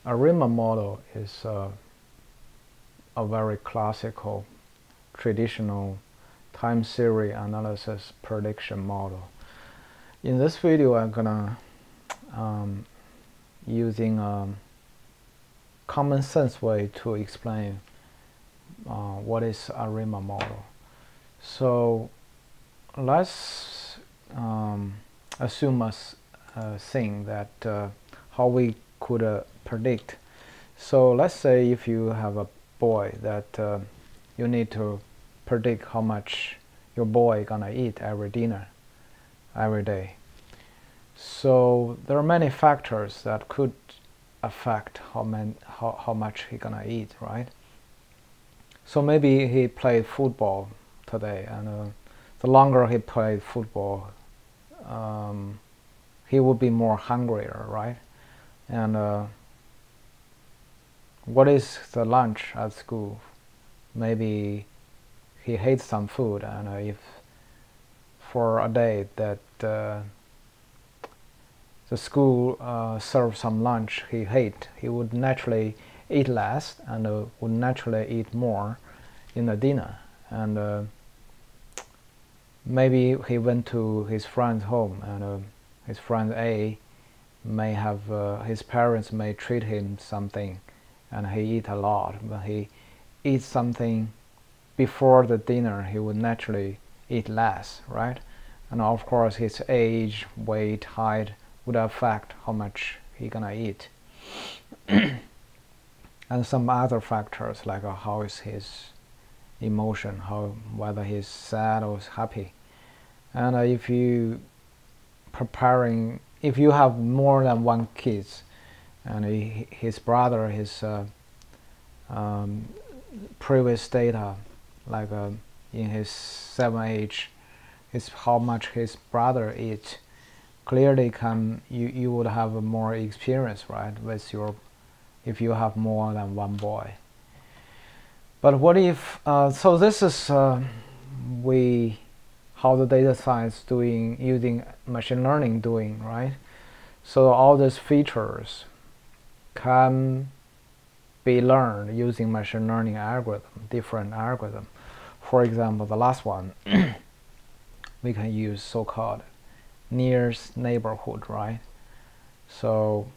ARIMA model is a very classical, traditional time series analysis prediction model. In this video, I'm gonna using a common sense way to explain what is ARIMA model. So let's assume a thing that how we could predict. So let's say if you have a boy that you need to predict how much your boy gonna eat every dinner every day. So there are many factors that could affect how much he gonna eat, right? So maybe he played football today, and the longer he played football, he would be more hungrier, right? And what is the lunch at school? Maybe he hates some food, and if for a day that the school serves some lunch he hates, he would naturally eat less and would naturally eat more in the dinner. And maybe he went to his friend's home, and his friend A may have his parents may treat him something, and he eat a lot. But he eats something before the dinner, he would naturally eat less, right? And of course his age, weight, height would affect how much he gonna eat. And some other factors like how is his emotion, whether he's sad or happy. And if you have more than one kids, and his brother, his previous data, like in his 7 age, is how much his brother eats. Clearly, you would have more experience, right, with if you have more than one boy. But what if so this is how the data science using machine learning doing, right? So all these features can be learned using machine learning algorithm, different algorithm. For example, the last one, we can use so-called nearest neighborhood, right? So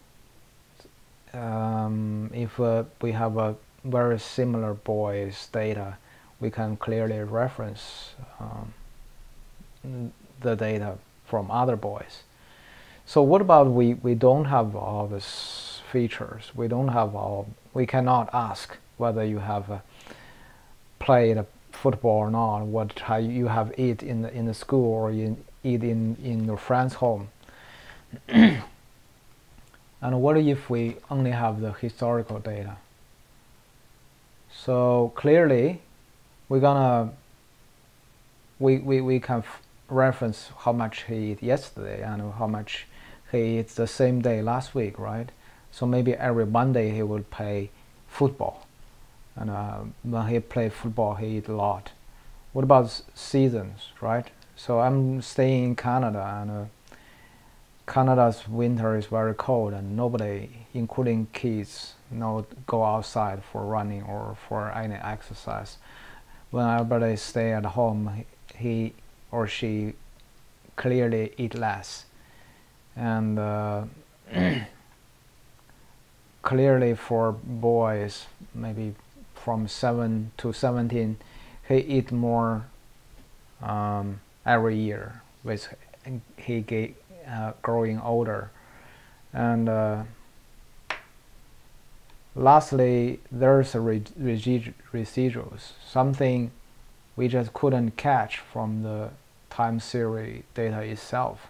if we have a very similar boys data, we can clearly reference the data from other boys. So what about we don't have all these features? We cannot ask whether you have played football or not, how you have eat in the school, or you eat in your friend's home. And what if we only have the historical data? So clearly we can reference how much he ate yesterday and how much he ate the same day last week, right? So maybe every Monday he would play football, and when he played football he eat a lot. What about seasons, right? So I'm staying in Canada, and Canada's winter is very cold, and nobody, including kids, go outside for running or for any exercise. When everybody stay at home, he or she clearly eat less. And clearly for boys, maybe from 7 to 17, he eat more every year with he growing older. And lastly, there's a residuals, something we just couldn't catch from the time series data itself.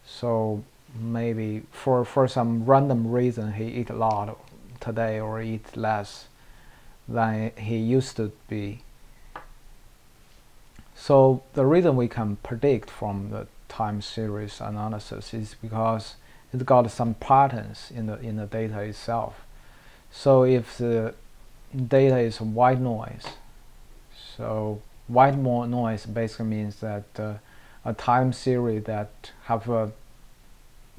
So maybe for some random reason he eat a lot today or eat less than he used to be. So the reason we can predict from the time series analysis is because it's got some patterns in the data itself. So if the data is white noise, so white noise basically means that a time series that have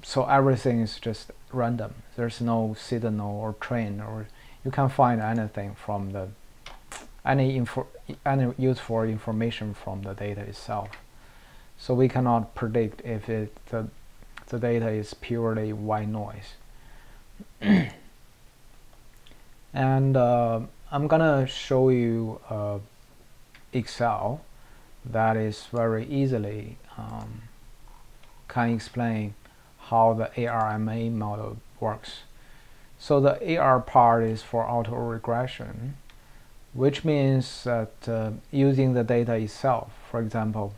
so everything is just random. There's no signal or trend, or you can't find anything from the any useful information from the data itself. So we cannot predict if the data is purely white noise. And I'm gonna show you Excel that is very easily can explain how the ARIMA model works. So the AR part is for auto-regression, which means that using the data itself, for example,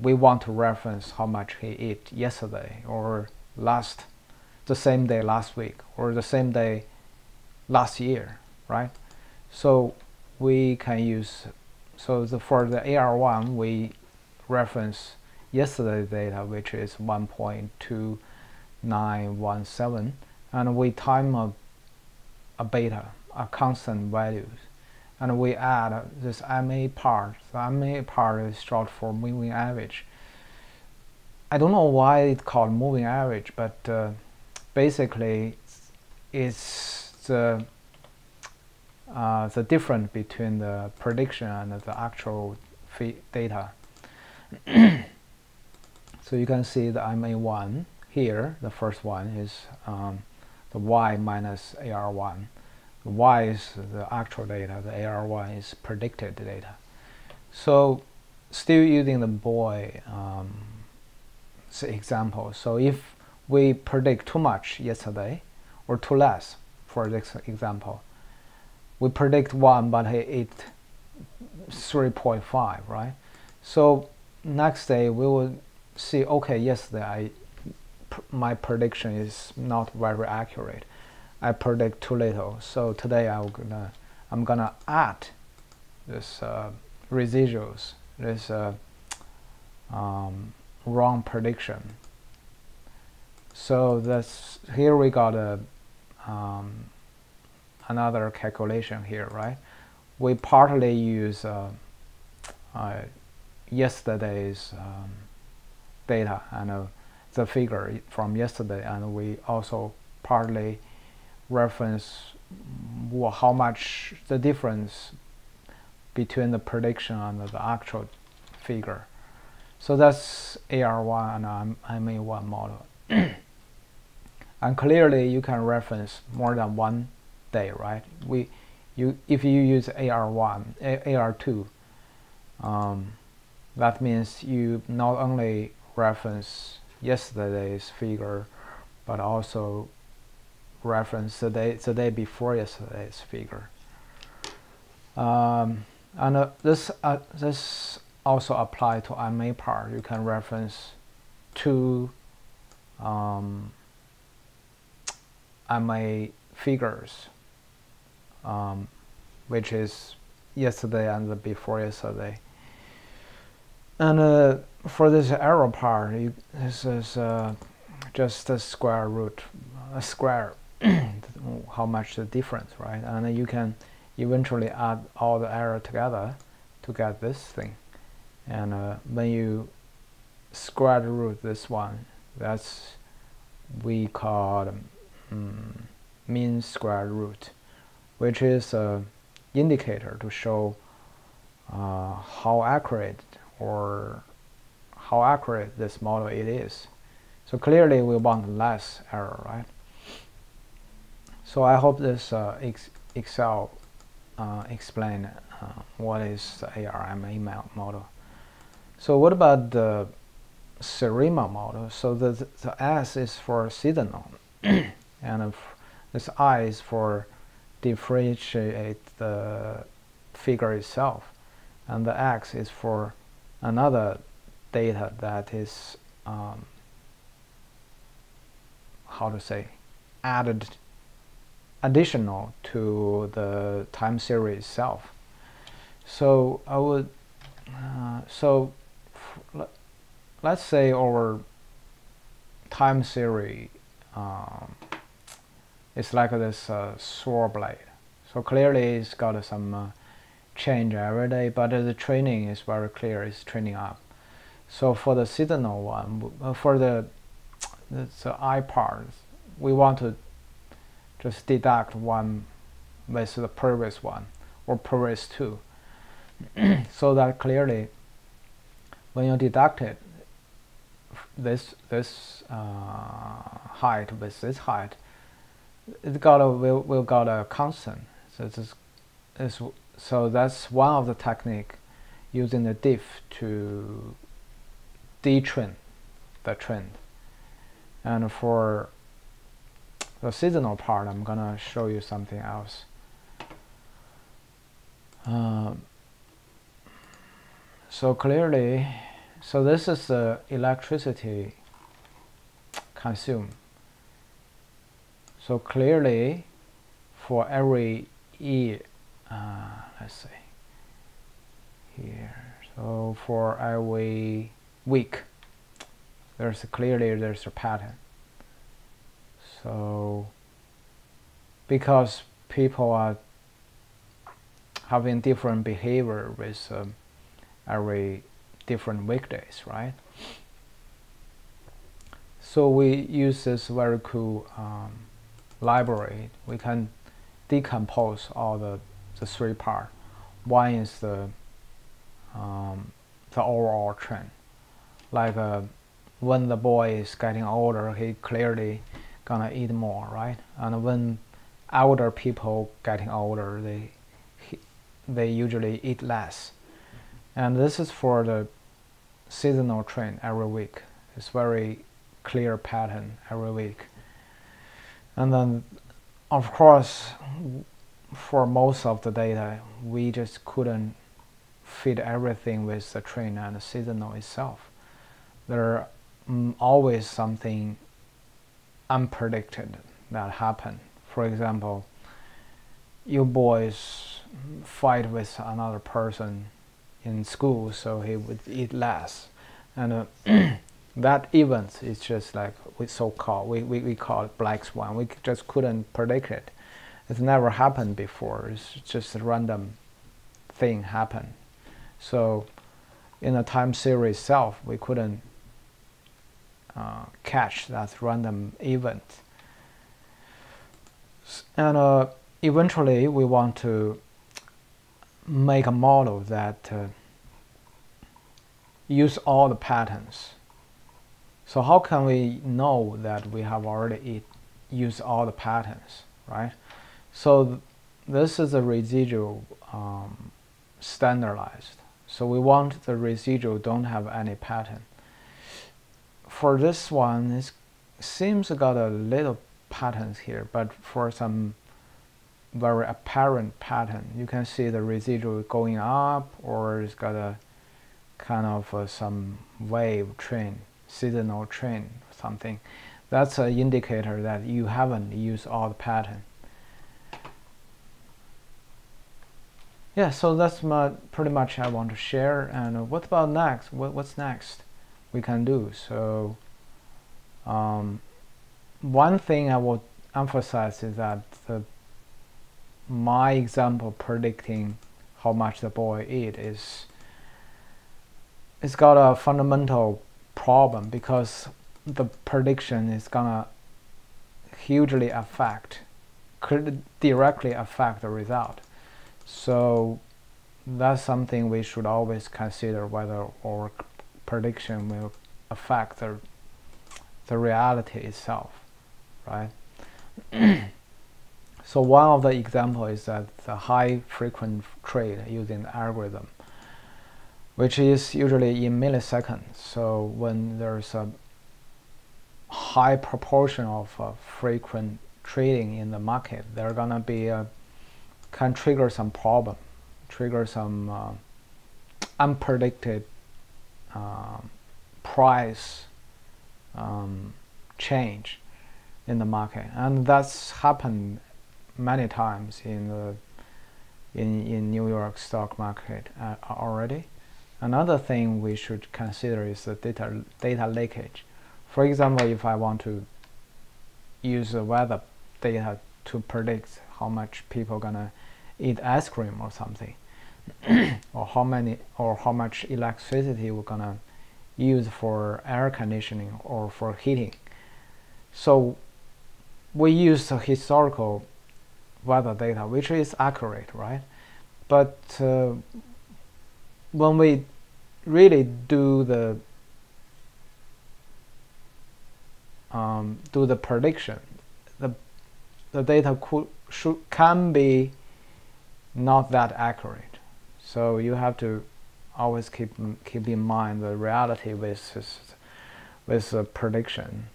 we want to reference how much he ate yesterday, or the same day last week, or the same day last year, right? So we can use, for the AR1 we reference yesterday's data, which is 1.2917, and we time a beta, a constant values, and we add this MA part. The MA part is short for moving average. I don't know why it's called moving average, but basically it's the difference between the prediction and the actual data. So you can see the MA1 here. The first one is the Y minus AR1. The Y is the actual data, the AR1 is predicted data. So still using the boy example. So if we predict too much yesterday or too less, for this example, we predict 1 but he ate 3.5, right? So next day we will see, okay, yesterday my prediction is not very accurate. I predict too little. So today I'm gonna add this residuals, this wrong prediction. So that's here we got another calculation here, right? We partly use yesterday's data and the figure from yesterday, and we also partly reference how much the difference between the prediction and the actual figure. So that's AR1 and MA1 model. And clearly you can reference more than one day, right? If you use AR2, that means you not only reference yesterday's figure, but also reference the day before yesterday's figure. And this also apply to MA part. You can reference two MA figures, which is yesterday and the before yesterday. And for this error part, this is just a square root, a square, how much the difference, right? And you can eventually add all the error together to get this thing. And when you square root this one, that's we call mean square root, which is an indicator to show how accurate this model it is. So clearly we want less error, right? So I hope this Excel explain what is the ARIMA model. So what about the Cerima model? So the S is for seasonal, and this I is for differentiate the figure itself, and the X is for another data that is how to say, additional to the time series itself. So I would let's say our time series it's like this saw blade. So clearly it's got some change every day, but the training is very clear, it's training up. So for the seasonal one, for the It's the I part. We want to just deduct one with the previous one or previous two, so that clearly when you deduct it, this height with this height, it will got a constant. So that's one of the technique using the diff to detrend the trend. And for the seasonal part, I'm gonna show you something else. So clearly, so this is the electricity consumed. So clearly, for every year, let's see here. So for every week, there's a pattern. So because people are having different behavior with every different weekdays, right? So we use this very cool library. We can decompose all the three parts. One is the overall trend. Like when the boy is getting older, he clearly gonna eat more, right? And when older people getting older, they usually eat less. And this is for the seasonal trend every week. It's very clear pattern every week. And then, of course, for most of the data, we just couldn't fit everything with the trend and the seasonal itself. There always something unpredicted that happen. For example, you boys fight with another person in school, so he would eat less, and that event is just like we call it black swan. We just couldn't predict it. It's never happened before. It's just a random thing happen. So in the time series itself, we couldn't catch that random event. And eventually we want to make a model that use all the patterns. So how can we know that we have already used all the patterns, right? So this is a residual standardized. So we want the residual don't have any pattern. For this one, it seems got a little patterns here, but for some very apparent pattern, you can see the residual going up, or it's got a kind of some wave trend, seasonal trend, something. That's an indicator that you haven't used all the pattern. Yeah, so that's pretty much I want to share. And what about next? What's next we can do? So one thing I would emphasize is that my example predicting how much the boy eat it's got a fundamental problem, because the prediction is gonna hugely could directly affect the result. So that's something we should always consider, whether our prediction will affect the reality itself, right? So one of the example is that the high frequent trade using the algorithm, which is usually in milliseconds. So when there's a high proportion of frequent trading in the market, they're gonna be can trigger some problem, trigger some unpredicted price change in the market, and that's happened many times in New York stock market already. Another thing we should consider is the data leakage. For example, if I want to use the weather data to predict how much people gonna eat ice cream or something, or how much electricity we're gonna use for air conditioning or for heating, So we use the historical weather data, which is accurate, right? But when we really do the prediction, the data can be not that accurate. So you have to always keep in mind the reality with the prediction.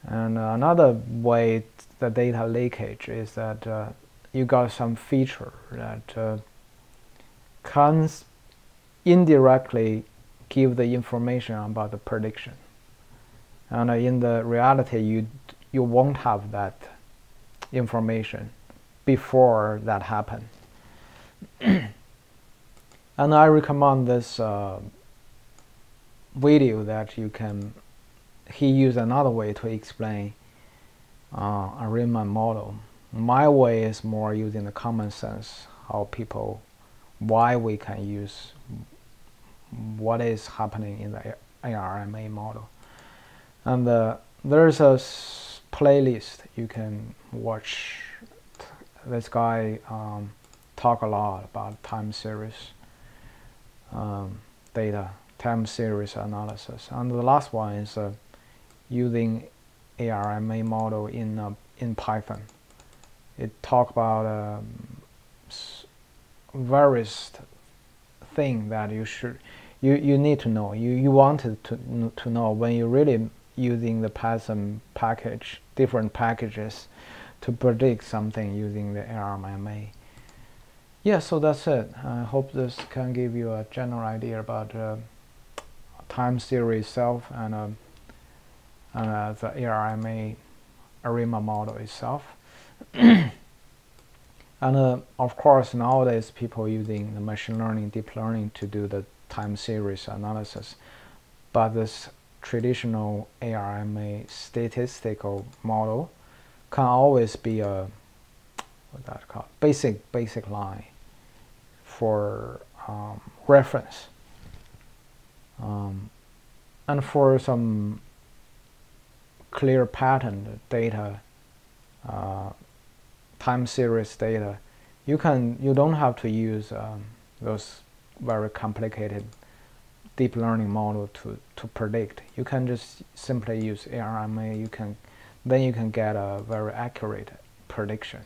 And another way the data leakage is that you got some feature that can indirectly give the information about the prediction, and in the reality you won't have that information before that happened. And I recommend this video that he used another way to explain ARIMA model. My way is more using the common sense, why we can use what is happening in the ARIMA model. And there's a playlist you can watch. This guy talk a lot about time series data, time series analysis, and the last one is using ARIMA model in Python. It talk about various things that you need to know. You wanted to know when you really using the Python package, different packages to predict something using the ARIMA. Yeah, so that's it. I hope this can give you a general idea about time series itself and the ARIMA model itself. And of course, nowadays people using the machine learning, deep learning to do the time series analysis, but this traditional ARIMA statistical model can always be a basic line for reference, and for some clear pattern data, time series data, you don't have to use those very complicated deep learning model to predict. You can just simply use ARIMA. Then you can get a very accurate prediction.